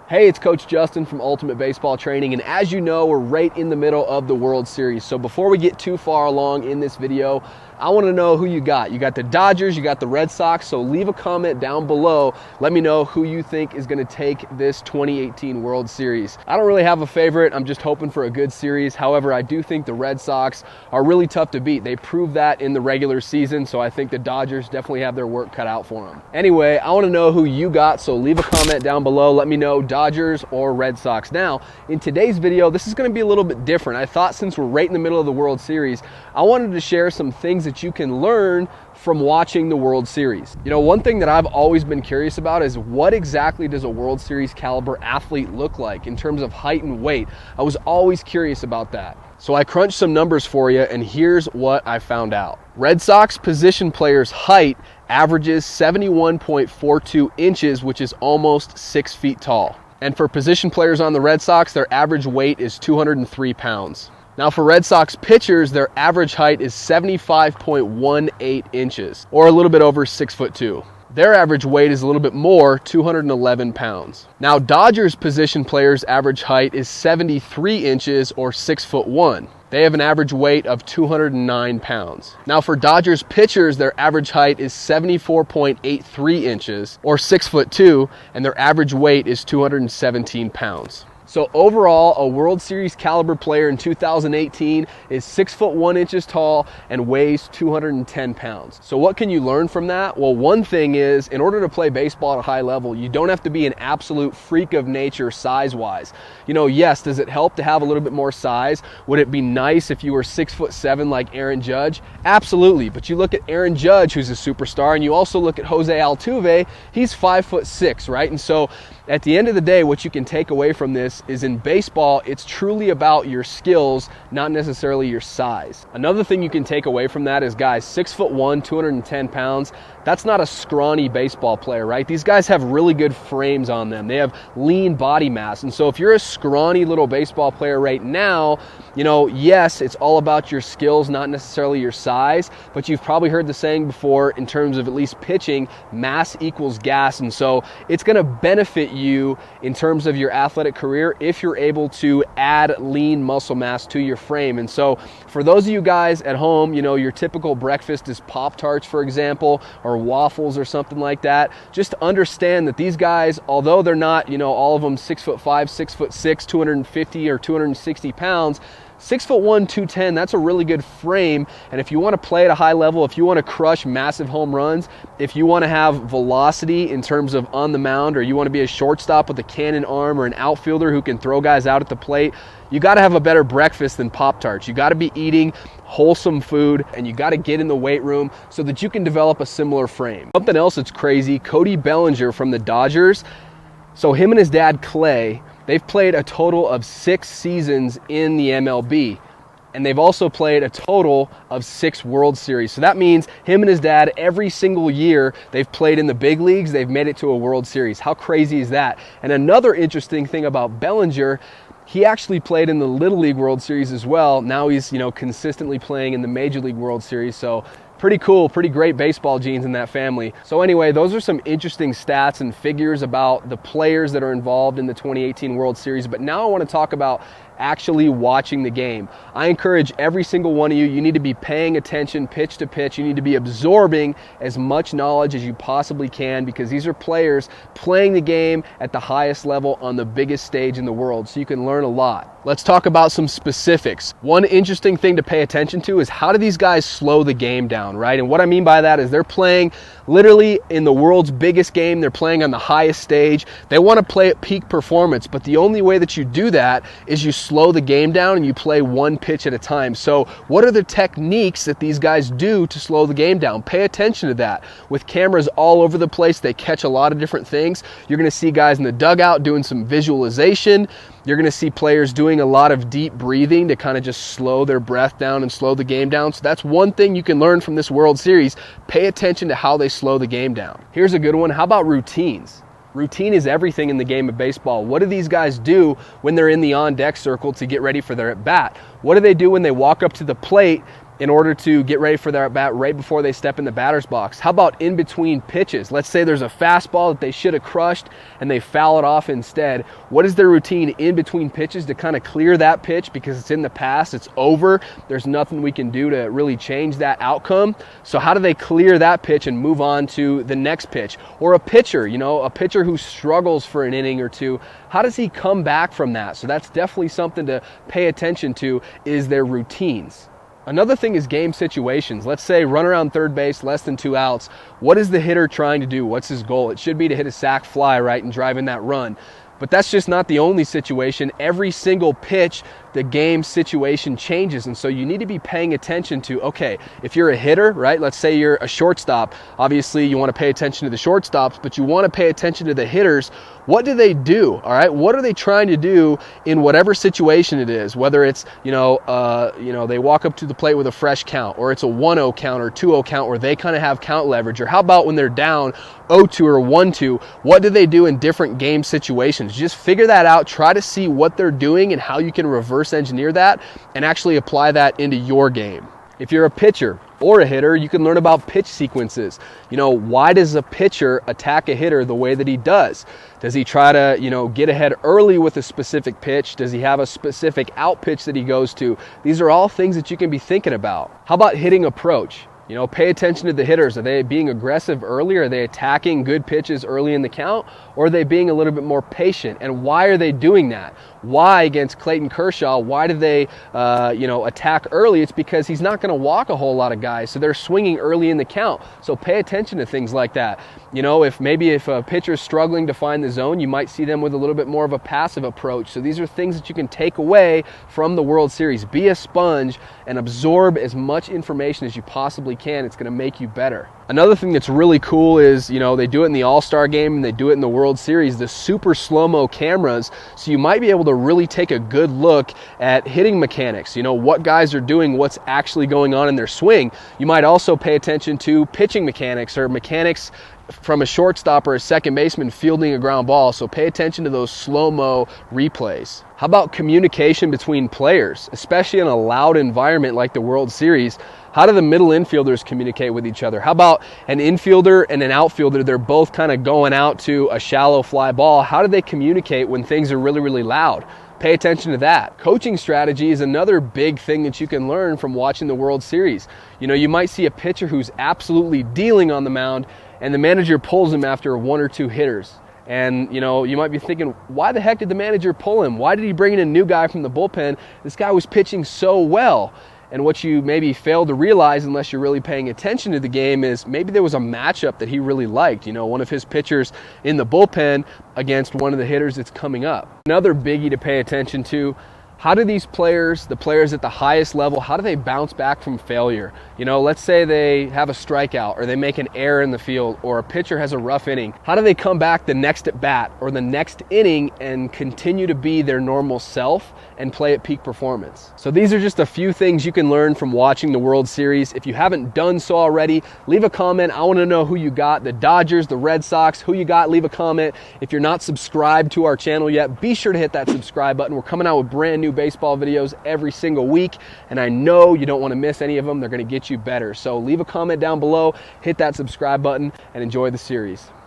Hey, it's Coach Justin from Ultimate Baseball Training, and as you know, we're right in the middle of the World Series. So before we get too far along in this video, I want to know who you got. You got the Dodgers, you got the Red Sox, so leave a comment down below. Let me know who you think is going to take this 2018 World Series. I don't really have a favorite. I'm just hoping for a good series. However, I do think the Red Sox are really tough to beat. They proved that in the regular season, so I think the Dodgers definitely have their work cut out for them. Anyway, I want to know who you got, so leave a comment down below. Let me know Dodgers or Red Sox. Now, in today's video, this is going to be a little bit different. I thought since we're right in the middle of the World Series, I wanted to share some things that you can learn from watching the World Series. You know, one thing that I've always been curious about is what exactly does a World Series caliber athlete look like in terms of height and weight? I was always curious about that. So I crunched some numbers for you, and here's what I found out. Red Sox position players' height averages 71.42 inches, which is almost 6 feet tall. And for position players on the Red Sox, their average weight is 203 pounds. Now for Red Sox pitchers, their average height is 75.18 inches, or a little bit over 6'2". Their average weight is a little bit more, 211 pounds. Now Dodgers position players' average height is 73 inches, or 6'1". They have an average weight of 209 pounds. Now for Dodgers pitchers, their average height is 74.83 inches, or 6'2", and their average weight is 217 pounds. So overall, a World Series caliber player in 2018 is 6'1" tall and weighs 210 pounds. So what can you learn from that? Well, one thing is, in order to play baseball at a high level, you don't have to be an absolute freak of nature size-wise. You know, yes, does it help to have a little bit more size? Would it be nice if you were 6'7" like Aaron Judge? Absolutely, but you look at Aaron Judge, who's a superstar, and you also look at Jose Altuve, he's 5'6", right? And so at the end of the day, what you can take away from this is in baseball, it's truly about your skills, not necessarily your size. Another thing you can take away from that is, guys, 6'1", 210 pounds, that's not a scrawny baseball player, right? These guys have really good frames on them. They have lean body mass. And so if you're a scrawny little baseball player right now, you know, yes, it's all about your skills, not necessarily your size, but you've probably heard the saying before in terms of at least pitching, mass equals gas. And so it's going to benefit you in terms of your athletic career if you're able to add lean muscle mass to your frame. And so for those of you guys at home, you know, your typical breakfast is Pop-Tarts, for example, or waffles or something like that. Just understand that these guys, although they're not, you know, all of them 6'5", 6'6", 250 or 260 pounds, 6'1", 210, that's a really good frame. And if you want to play at a high level, if you want to crush massive home runs, if you want to have velocity in terms of on the mound, or you want to be a shortstop with a cannon arm, or an outfielder who can throw guys out at the plate, you got to have a better breakfast than Pop-Tarts. You got to be eating wholesome food, and you got to get in the weight room so that you can develop a similar frame. Something else that's crazy, Cody Bellinger from the Dodgers, so him and his dad Clay, they've played a total of 6 seasons in the MLB, and they've also played a total of 6 World Series. So that means him and his dad, every single year they've played in the big leagues, they've made it to a World Series. How crazy is that? And another interesting thing about Bellinger, he actually played in the Little League World Series as well. Now he's, you know, consistently playing in the Major League World Series. So pretty cool, pretty great baseball genes in that family. So anyway, those are some interesting stats and figures about the players that are involved in the 2018 World Series. But now I want to talk about actually watching the game. I encourage every single one of you, you need to be paying attention pitch to pitch. You need to be absorbing as much knowledge as you possibly can, because these are players playing the game at the highest level on the biggest stage in the world. So you can learn a lot. Let's talk about some specifics. One interesting thing to pay attention to is, how do these guys slow the game down, right? And what I mean by that is they're playing literally in the world's biggest game. They're playing on the highest stage. They want to play at peak performance, but the only way that you do that is you slow the game down and you play one pitch at a time. So what are the techniques that these guys do to slow the game down? Pay attention to that. With cameras all over the place, they catch a lot of different things. You're going to see guys in the dugout doing some visualization. You're going to see players doing a lot of deep breathing to kind of just slow their breath down and slow the game down. So that's one thing you can learn from this World Series. Pay attention to how they slow the game down. Here's a good one. How about routines? Routine is everything in the game of baseball. What do these guys do when they're in the on-deck circle to get ready for their at-bat? What do they do when they walk up to the plate in order to get ready for their at bat right before they step in the batter's box? How about in between pitches? Let's say there's a fastball that they should have crushed and they foul it off instead. What is their routine in between pitches to kind of clear that pitch because it's in the past, it's over, there's nothing we can do to really change that outcome? So how do they clear that pitch and move on to the next pitch? Or a pitcher, a pitcher who struggles for an inning or two, how does he come back from that? So that's definitely something to pay attention to, is their routines. Another thing is game situations. Let's say run around third base, less than 2 outs. What is the hitter trying to do? What's his goal? It should be to hit a sac fly, right, and drive in that run. But that's just not the only situation. Every single pitch, the game situation changes. And so you need to be paying attention to, okay, if you're a hitter, right, let's say you're a shortstop, obviously you want to pay attention to the shortstops, but you want to pay attention to the hitters. What do they do? All right, what are they trying to do in whatever situation it is? Whether it's, they walk up to the plate with a fresh count, or it's a 1-0 count or 2-0 count where they kind of have count leverage, or how about when they're down 0-2 or 1-2, what do they do in different game situations? Just figure that out, try to see what they're doing and how you can reverse engineer that and actually apply that into your game. If you're a pitcher or a hitter, you can learn about pitch sequences. Why does a pitcher attack a hitter the way that he does? Does he try to, get ahead early with a specific pitch? Does he have a specific out pitch that he goes to? These are all things that you can be thinking about. How about hitting approach? Pay attention to the hitters. Are they being aggressive early? Are they attacking good pitches early in the count? Or are they being a little bit more patient? And why are they doing that? Why against Clayton Kershaw, why do they, attack early? It's because he's not going to walk a whole lot of guys, so they're swinging early in the count. So pay attention to things like that. If a pitcher is struggling to find the zone, you might see them with a little bit more of a passive approach. So these are things that you can take away from the World Series. Be a sponge and absorb as much information as you possibly can. It's going to make you better. Another thing that's really cool is, they do it in the All-Star game and they do it in the World Series, the super slow-mo cameras. So you might be able to really take a good look at hitting mechanics, what guys are doing, what's actually going on in their swing. You might also pay attention to pitching mechanics or mechanics from a shortstop or a second baseman fielding a ground ball. So pay attention to those slow-mo replays. How about communication between players, especially in a loud environment like the World Series? How do the middle infielders communicate with each other? How about an infielder and an outfielder? They're both kind of going out to a shallow fly ball. How do they communicate when things are really, really loud? Pay attention to that. Coaching strategy is another big thing that you can learn from watching the World Series. You might see a pitcher who's absolutely dealing on the mound and the manager pulls him after 1 or 2 hitters. And, you might be thinking, why the heck did the manager pull him? Why did he bring in a new guy from the bullpen? This guy was pitching so well. And what you maybe fail to realize, unless you're really paying attention to the game, is maybe there was a matchup that he really liked. One of his pitchers in the bullpen against one of the hitters that's coming up. Another biggie to pay attention to, how do these players, the players at the highest level, how do they bounce back from failure? Let's say they have a strikeout or they make an error in the field or a pitcher has a rough inning. How do they come back the next at bat or the next inning and continue to be their normal self and play at peak performance? So these are just a few things you can learn from watching the World Series. If you haven't done so already, leave a comment. I want to know who you got, the Dodgers, the Red Sox, who you got. Leave a comment. If you're not subscribed to our channel yet, be sure to hit that subscribe button. We're coming out with brand new baseball videos every single week, and I know you don't want to miss any of them. They're going to get you better. So leave a comment down below, hit that subscribe button, and enjoy the series.